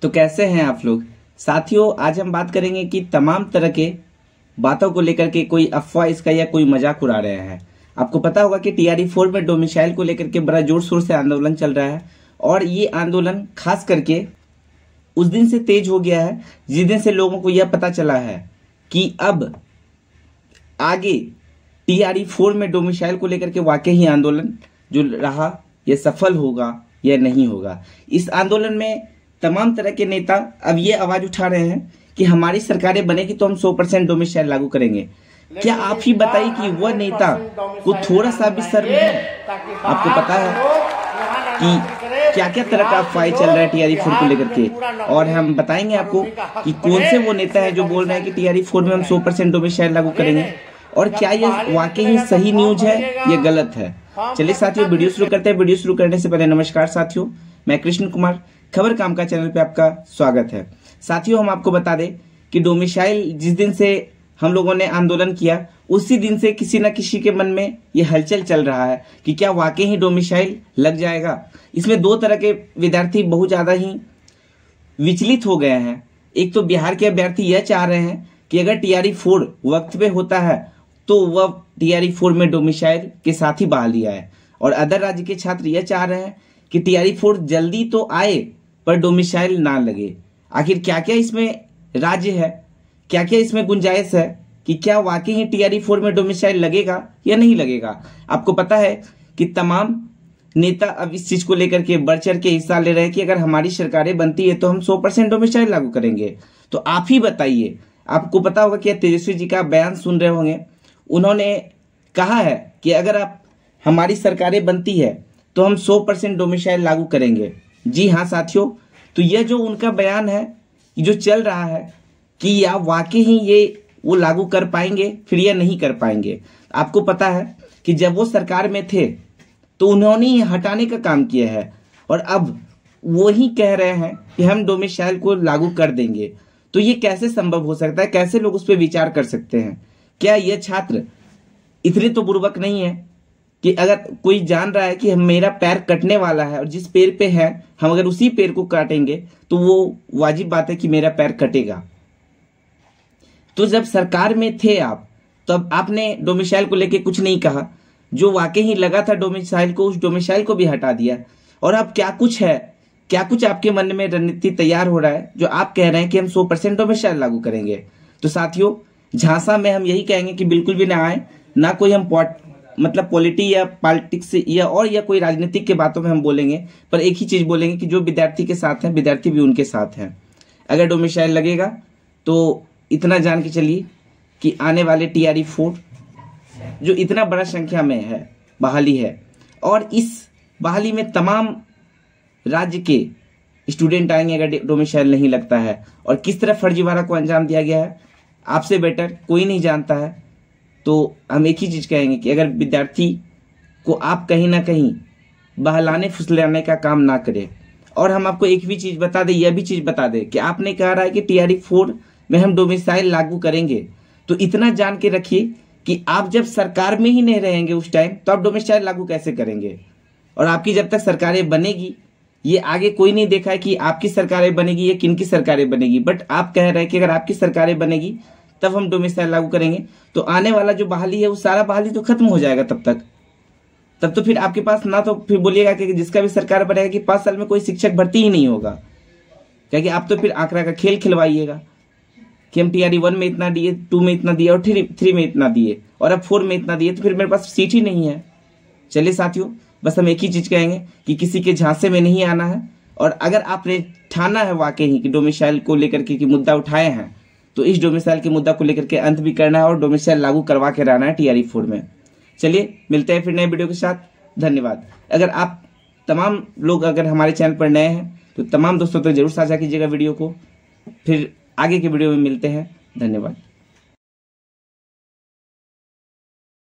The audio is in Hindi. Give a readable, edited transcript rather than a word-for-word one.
तो कैसे हैं आप लोग साथियों। आज हम बात करेंगे कि तमाम तरह के बातों को लेकर के कोई अफवाह इसका या कोई मजाक उड़ा रहे हैं। आपको पता होगा कि टीआरई 4 में डोमिसाइल को लेकर के बड़ा जोर शोर से आंदोलन चल रहा है और ये आंदोलन खास करके उस दिन से तेज हो गया है जिस दिन से लोगों को यह पता चला है कि अब आगे टीआरई 4 में डोमिसाइल को लेकर के वाकई ही आंदोलन जो रहा यह सफल होगा या नहीं होगा। इस आंदोलन में तमाम तरह के नेता अब ये आवाज उठा रहे हैं कि हमारी सरकारें बनेगी तो हम 100% डोमिसाइल लागू करेंगे। क्या आप ही बताइए कि वह नेता को थोड़ा सा भी शर्म नहीं? आपको पता है कि क्या क्या तरह का अफवाह चल रहा है टीआरई 4 को लेकर के, और हम बताएंगे आपको कि कौन से वो नेता है जो बोल रहे हैं कि टीआरई 4 में हम 100% डोमिसाइल लागू करेंगे, और क्या यह वाकई ही सही न्यूज है या गलत है। चलिए साथियों वीडियो शुरू करते हैं। वीडियो शुरू करने से पहले नमस्कार साथियों, मैं कृष्ण कुमार खबर काम का चैनल पे आपका स्वागत है। साथियों हम आपको बता दें कि डोमिसाइल जिस दिन से हम लोगों ने आंदोलन किया उसी दिन से किसी न किसी के मन में यह हलचल चल रहा है कि क्या वाकई ही डोमिसाइल लग जाएगा। इसमें दो तरह के विद्यार्थी बहुत ज्यादा ही विचलित हो गए हैं। एक तो बिहार के अभ्यर्थी यह चाह रहे हैं कि अगर टीआरई 4 वक्त पे होता है तो वह टीआरई 4 में डोमिसाइल के साथ ही बहाली आए, और अदर राज्य के छात्र यह चाह रहे हैं कि टीआरई 4 जल्दी तो आए पर डोमिसाइल ना लगे। आखिर क्या क्या इसमें राज्य है, क्या क्या इसमें गुंजाइश है कि क्या वाकई ही टीआरई 4 में डोमिसाइल लगेगा या नहीं लगेगा। आपको पता है कि तमाम नेता अब इस चीज को लेकर के बढ़ चढ़ के हिस्सा ले रहे हैं कि अगर हमारी सरकारें बनती है तो हम 100% डोमिसाइल लागू करेंगे। तो आप ही बताइए, आपको पता होगा कि तेजस्वी जी का बयान सुन रहे होंगे। उन्होंने कहा है कि अगर आप हमारी सरकारें बनती है तो हम 100% डोमिसाइल लागू करेंगे। जी हाँ साथियों, तो यह जो उनका बयान है जो चल रहा है कि या वाकई ही ये वो लागू कर पाएंगे फिर या नहीं कर पाएंगे। आपको पता है कि जब वो सरकार में थे तो उन्होंने ही हटाने का काम किया है और अब वो ही कह रहे हैं कि हम डोमिसाइल को लागू कर देंगे। तो ये कैसे संभव हो सकता है, कैसे लोग उस पर विचार कर सकते हैं। क्या ये छात्र इतने तो बुर्बक नहीं है कि अगर कोई जान रहा है कि मेरा पैर कटने वाला है और जिस पैर पे है हम अगर उसी पैर को काटेंगे तो वो वाजिब बात है कि मेरा पैर कटेगा। तो जब सरकार में थे आप तब आपने डोमिसाइल को लेके कुछ नहीं कहा, जो वाकई ही लगा था डोमिसाइल को उस डोमिसाइल को भी हटा दिया। और अब क्या कुछ है, क्या कुछ आपके मन में रणनीति तैयार हो रहा है जो आप कह रहे हैं कि हम 100% डोमिसाइल लागू करेंगे। तो साथियों झांसा में हम यही कहेंगे कि बिल्कुल भी ना आए, ना कोई हम पॉलिटी या पॉलिटिक्स या कोई राजनीतिक के बातों में हम बोलेंगे, पर एक ही चीज बोलेंगे कि जो विद्यार्थी के साथ हैं विद्यार्थी भी उनके साथ हैं। अगर डोमिसाइल लगेगा तो इतना जान के चलिए कि आने वाले टीआरई 4 जो इतना बड़ा संख्या में है बहाली है, और इस बहाली में तमाम राज्य के स्टूडेंट आएंगे अगर डोमिसाइल नहीं लगता है। और किस तरह फर्जीवाड़ा को अंजाम दिया गया है आपसे बेटर कोई नहीं जानता है। तो हम एक ही चीज कहेंगे कि अगर विद्यार्थी को आप कहीं ना कहीं बहलाने फुसलाने का काम ना करें। और हम आपको एक भी चीज बता दें, यह भी चीज बता दें कि आपने कहा रहा है कि टीआरई 4 में हम डोमिसाइल लागू करेंगे, तो इतना जान के रखिए कि आप जब सरकार में ही नहीं रहेंगे उस टाइम तो आप डोमिसाइल लागू कैसे करेंगे। और आपकी जब तक सरकारें बनेगी, ये आगे कोई नहीं देखा है कि आपकी सरकारें बनेगी या किन की सरकारें बनेगी, बट आप कह रहे हैं कि अगर आपकी सरकारें बनेगी तब हम डोमिसाइल लागू करेंगे। तो आने वाला जो बहाली है वो सारा बहाली तो खत्म हो जाएगा तब तो फिर आपके पास ना तो फिर बोलिएगा कि जिसका भी सरकार बनेगा कि 5 साल में कोई शिक्षक भर्ती ही नहीं होगा, क्योंकि आप तो फिर आंकड़ा का खेल खिलवाइएगा कि हम टीआरई 1 में इतना दिए, 2 में इतना दिए और 3 में इतना दिए और अब 4 में इतना दिए, तो फिर मेरे पास सीट ही नहीं है। चलिए साथियों बस हम एक ही चीज कहेंगे कि किसी के झांसे में नहीं आना है, और अगर आपने ठाना है वाकई ही कि डोमिसाइल को लेकर के मुद्दा उठाए हैं तो इस डोमिसाइल के मुद्दा को लेकर के अंत भी करना है और डोमिसाइल लागू करवा के रहना है टीआरई 4 में। चलिए मिलते हैं फिर नए वीडियो के साथ। धन्यवाद। अगर आप तमाम लोग अगर हमारे चैनल पर नए हैं तो तमाम दोस्तों तक जरूर साझा कीजिएगा वीडियो को। फिर आगे के वीडियो में मिलते हैं। धन्यवाद।